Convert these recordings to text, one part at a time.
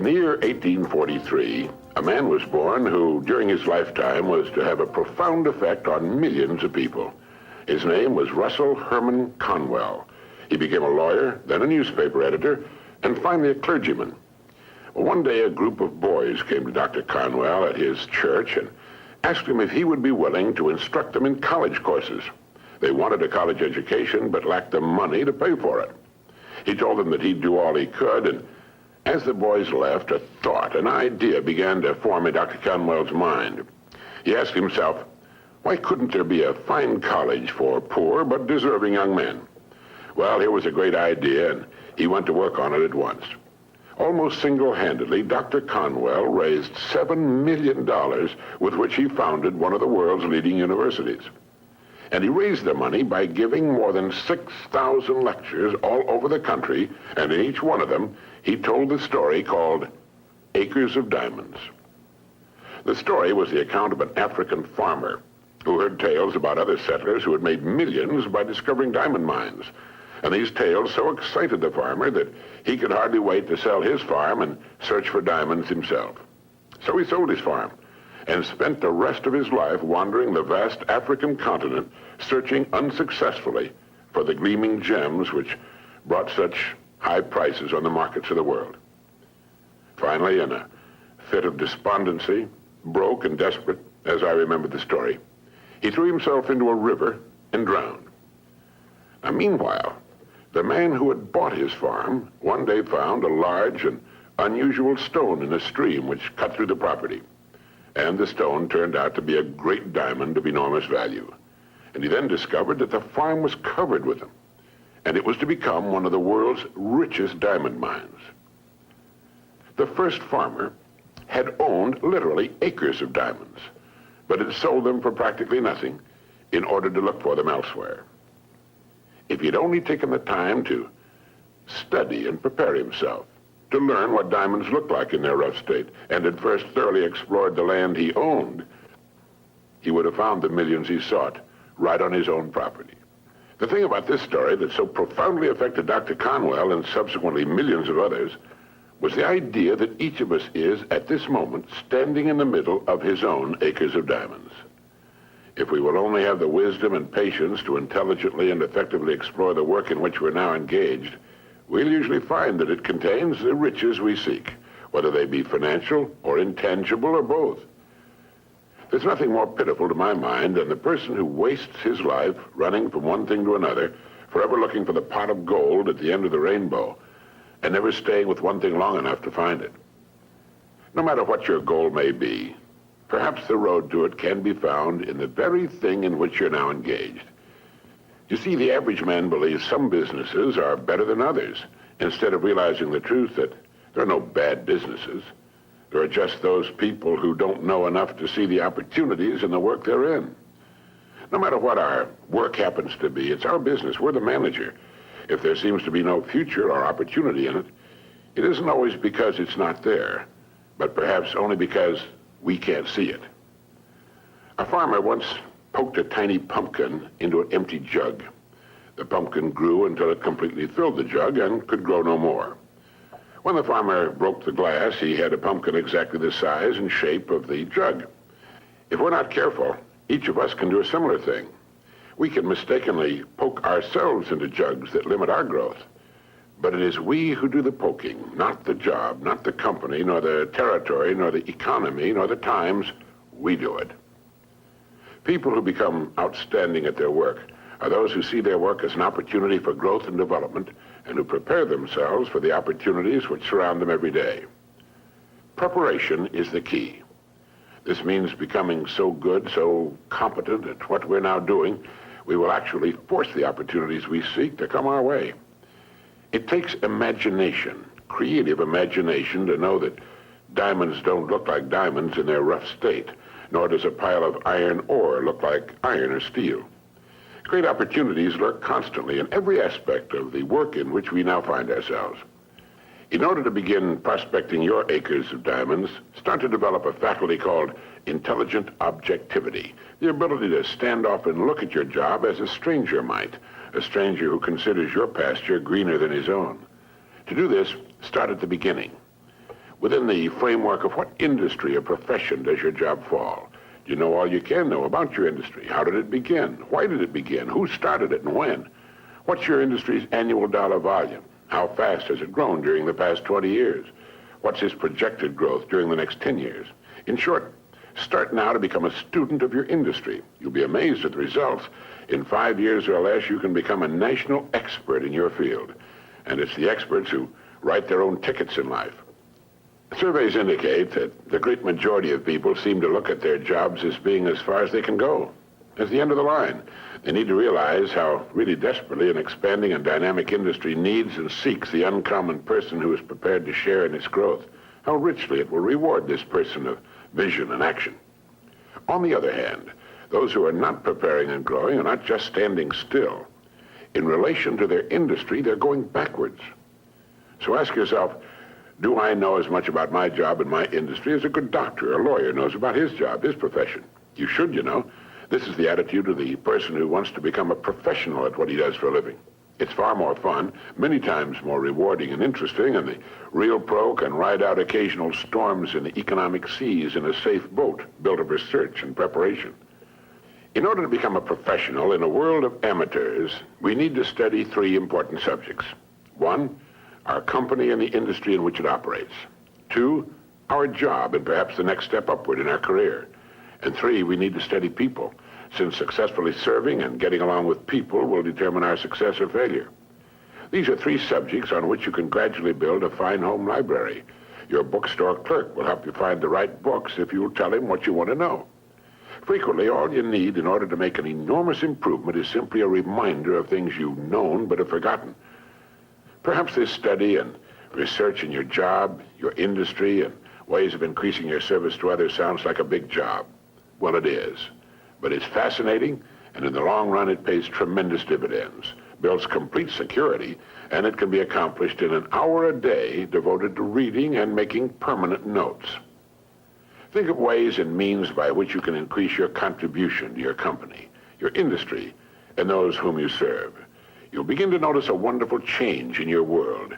In the year 1843, a man was born who, during his lifetime, was to have a profound effect on millions of people. His name was Russell Herman Conwell. He became a lawyer, then a newspaper editor, and finally a clergyman. Well, one day, a group of boys came to Dr. Conwell at his church and asked him if he would be willing to instruct them in college courses. They wanted a college education, but lacked the money to pay for it. He told them that he'd do all he could, and as the boys left, a thought, an idea began to form in Dr. Conwell's mind. He asked himself, why couldn't there be a fine college for poor but deserving young men? Well, here was a great idea, and he went to work on it at once. Almost single-handedly, Dr. Conwell raised $7 million with which he founded one of the world's leading universities. And he raised the money by giving more than 6,000 lectures all over the country, and in each one of them, he told the story called Acres of Diamonds. The story was the account of an African farmer who heard tales about other settlers who had made millions by discovering diamond mines. And these tales so excited the farmer that he could hardly wait to sell his farm and search for diamonds himself. So he sold his farm and spent the rest of his life wandering the vast African continent, searching unsuccessfully for the gleaming gems which brought such high prices on the markets of the world. Finally, in a fit of despondency, broke and desperate, as I remember the story, he threw himself into a river and drowned. Now, meanwhile, the man who had bought his farm one day found a large and unusual stone in a stream which cut through the property. And the stone turned out to be a great diamond of enormous value. And he then discovered that the farm was covered with them, and it was to become one of the world's richest diamond mines. The first farmer had owned literally acres of diamonds, but had sold them for practically nothing in order to look for them elsewhere. If he'd only taken the time to study and prepare himself, to learn what diamonds looked like in their rough state, and had first thoroughly explored the land he owned, he would have found the millions he sought right on his own property. The thing about this story that so profoundly affected Dr. Conwell and subsequently millions of others was the idea that each of us is, at this moment, standing in the middle of his own acres of diamonds. If we will only have the wisdom and patience to intelligently and effectively explore the work in which we're now engaged, we'll usually find that it contains the riches we seek, whether they be financial or intangible or both. There's nothing more pitiful to my mind than the person who wastes his life running from one thing to another, forever looking for the pot of gold at the end of the rainbow, and never staying with one thing long enough to find it. No matter what your goal may be, perhaps the road to it can be found in the very thing in which you're now engaged. You see, the average man believes some businesses are better than others, instead of realizing the truth that there are no bad businesses. There are just those people who don't know enough to see the opportunities in the work they're in. No matter what our work happens to be, it's our business. We're the manager. If there seems to be no future or opportunity in it, it isn't always because it's not there, but perhaps only because we can't see it. A farmer once poked a tiny pumpkin into an empty jug. The pumpkin grew until it completely filled the jug and could grow no more. When the farmer broke the glass, he had a pumpkin exactly the size and shape of the jug. If we're not careful, each of us can do a similar thing. We can mistakenly poke ourselves into jugs that limit our growth. But it is we who do the poking, not the job, not the company, nor the territory, nor the economy, nor the times. We do it. People who become outstanding at their work are those who see their work as an opportunity for growth and development, and who prepare themselves for the opportunities which surround them every day. Preparation is the key. This means becoming so good, so competent at what we're now doing, we will actually force the opportunities we seek to come our way. It takes imagination, creative imagination, to know that diamonds don't look like diamonds in their rough state, nor does a pile of iron ore look like iron or steel. Great opportunities lurk constantly in every aspect of the work in which we now find ourselves. In order to begin prospecting your acres of diamonds, start to develop a faculty called intelligent objectivity, the ability to stand off and look at your job as a stranger might, a stranger who considers your pasture greener than his own. To do this, start at the beginning. Within the framework of what industry or profession does your job fall? Do you know all you can know about your industry? How did it begin? Why did it begin? Who started it and when? What's your industry's annual dollar volume? How fast has it grown during the past 20 years? What's its projected growth during the next 10 years? In short, start now to become a student of your industry. You'll be amazed at the results. In 5 years or less, you can become a national expert in your field. And it's the experts who write their own tickets in life. Surveys indicate that the great majority of people seem to look at their jobs as being as far as they can go, as the end of the line. They need to realize how really desperately an expanding and dynamic industry needs and seeks the uncommon person who is prepared to share in its growth, how richly it will reward this person of vision and action. On the other hand, those who are not preparing and growing are not just standing still. In relation to their industry, they're going backwards. So ask yourself, do I know as much about my job and my industry as a good doctor or lawyer knows about his job, his profession? You should, you know. This is the attitude of the person who wants to become a professional at what he does for a living. It's far more fun, many times more rewarding and interesting, and the real pro can ride out occasional storms in the economic seas in a safe boat built of research and preparation. In order to become a professional in a world of amateurs, we need to study 3 important subjects. 1, our company and the industry in which it operates. 2, our job and perhaps the next step upward in our career. And 3, we need to study people, since successfully serving and getting along with people will determine our success or failure. These are 3 subjects on which you can gradually build a fine home library. Your bookstore clerk will help you find the right books if you will tell him what you want to know. Frequently, all you need in order to make an enormous improvement is simply a reminder of things you've known but have forgotten. Perhaps this study and research in your job, your industry, and ways of increasing your service to others sounds like a big job. Well, it is. But it's fascinating, and in the long run, it pays tremendous dividends, builds complete security, and it can be accomplished in an hour a day devoted to reading and making permanent notes. Think of ways and means by which you can increase your contribution to your company, your industry, and those whom you serve. You'll begin to notice a wonderful change in your world.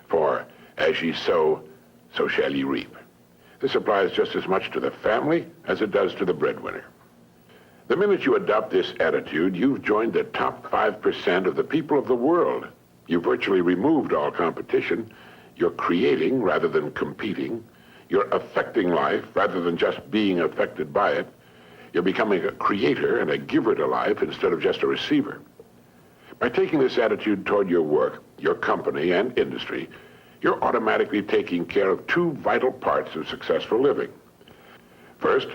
For as ye sow, so shall ye reap. This applies just as much to the family as it does to the breadwinner. The minute you adopt this attitude, you've joined the top 5% of the people of the world. You've virtually removed all competition. You're creating rather than competing. You're affecting life rather than just being affected by it. You're becoming a creator and a giver to life instead of just a receiver. By taking this attitude toward your work, your company, and industry, you're automatically taking care of 2 vital parts of successful living. First,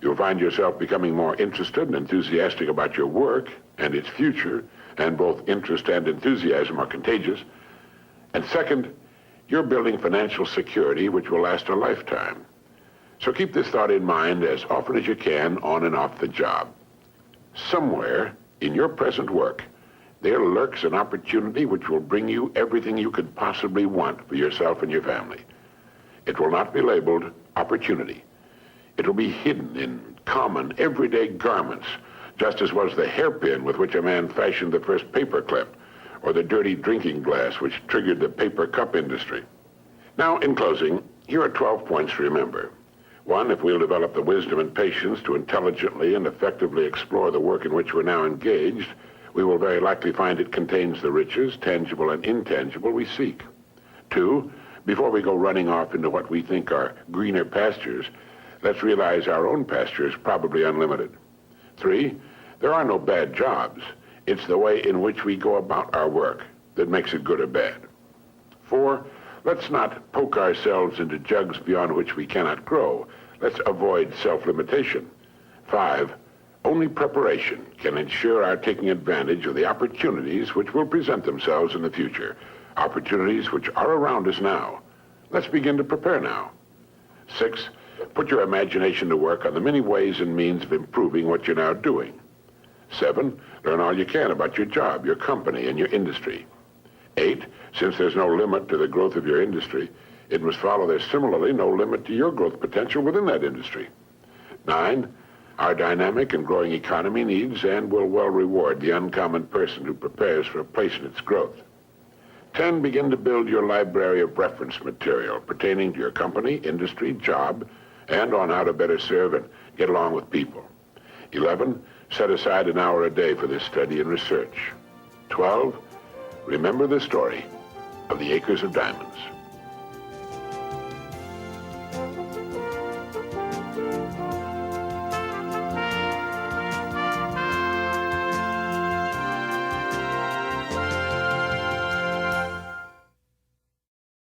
you'll find yourself becoming more interested and enthusiastic about your work and its future, and both interest and enthusiasm are contagious. And second, you're building financial security which will last a lifetime. So keep this thought in mind as often as you can on and off the job. Somewhere in your present work, there lurks an opportunity which will bring you everything you could possibly want for yourself and your family. It will not be labeled opportunity. It will be hidden in common, everyday garments, just as was the hairpin with which a man fashioned the first paperclip, or the dirty drinking glass which triggered the paper cup industry. Now, in closing, here are 12 points to remember. 1, if we'll develop the wisdom and patience to intelligently and effectively explore the work in which we're now engaged, we will very likely find it contains the riches, tangible and intangible, we seek. 2, before we go running off into what we think are greener pastures, let's realize our own pasture is probably unlimited. 3, there are no bad jobs. It's the way in which we go about our work that makes it good or bad. 4, let's not poke ourselves into jugs beyond which we cannot grow. Let's avoid self-limitation. 5, only preparation can ensure our taking advantage of the opportunities which will present themselves in the future, opportunities which are around us now. Let's begin to prepare now. 6, put your imagination to work on the many ways and means of improving what you're now doing. 7, learn all you can about your job, your company, and your industry. 8, since there's no limit to the growth of your industry, it must follow there's similarly no limit to your growth potential within that industry. 9, our dynamic and growing economy needs and will well reward the uncommon person who prepares for a place in its growth. 10, begin to build your library of reference material pertaining to your company, industry, job, and on how to better serve and get along with people. 11, set aside an hour a day for this study and research. 12, remember the story of the Acres of Diamonds.